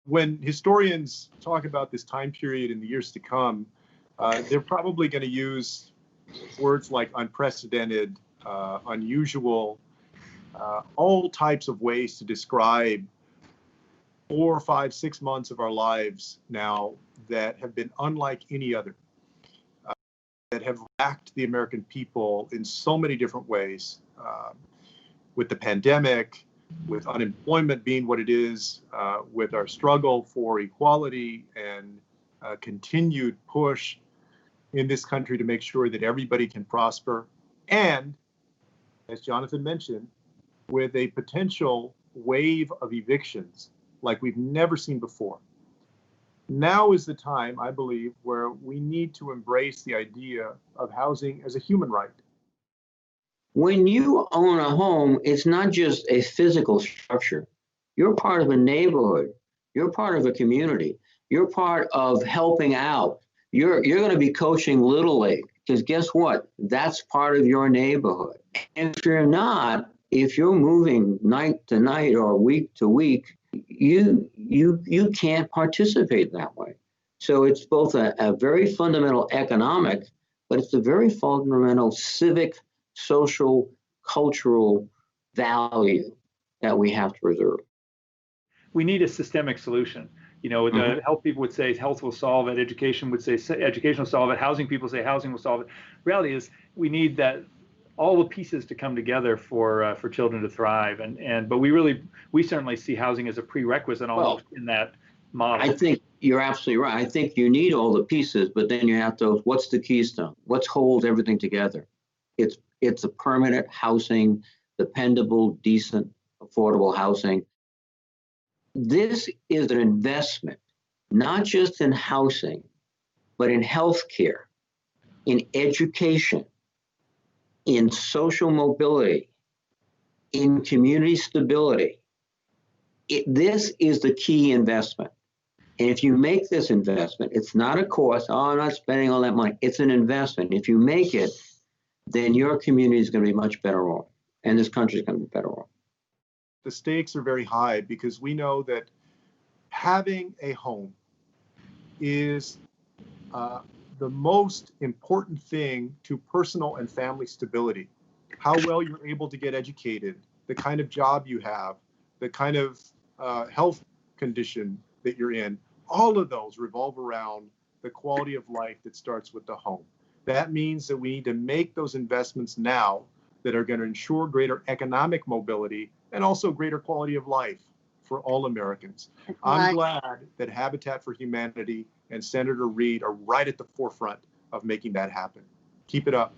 When historians talk about this time period in the years to come, they're probably going to use words like unprecedented, unusual, all types of ways to describe 4, 5, 6 months of our lives now that have been unlike any other, that have racked the American people in so many different ways, with the pandemic, with unemployment being what it is, with our struggle for equality and continued push in this country to make sure that everybody can prosper. And, as Jonathan mentioned, with a potential wave of evictions like we've never seen before. Now is the time, I believe, where we need to embrace the idea of housing as a human right. When you own a home, it's not just a physical structure. You're part of a neighborhood. You're part of a community. You're part of helping out. You're going to be coaching Little League, because guess what? That's part of your neighborhood. And if you're not, if you're moving night to night or week to week, you can't participate that way. So it's both a very fundamental economic, but it's a very fundamental civic, social, cultural value that we have to preserve. We need a systemic solution. You know, the health people would say health will solve it, education would say education will solve it, housing people say housing will solve it. Reality is we need that all the pieces to come together for children to thrive, but we certainly see housing as a prerequisite almost in that model. I think you're absolutely right. I think you need all the pieces, but then you have to, what's the keystone? What holds everything together? It's a permanent housing, dependable, decent, affordable housing. This is an investment, not just in housing, but in healthcare, in education, in social mobility, in community stability. This is the key investment. And if you make this investment, it's not a cost. Oh, I'm not spending all that money. It's an investment. If you make it, then your community is going to be much better off, and this country is going to be better off. The stakes are very high because we know that having a home is the most important thing to personal and family stability. How well you're able to get educated, the kind of job you have, the kind of health condition that you're in, all of those revolve around the quality of life that starts with the home. That means that we need to make those investments now that are going to ensure greater economic mobility and also greater quality of life for all Americans. I'm glad that Habitat for Humanity and Senator Reid are right at the forefront of making that happen. Keep it up.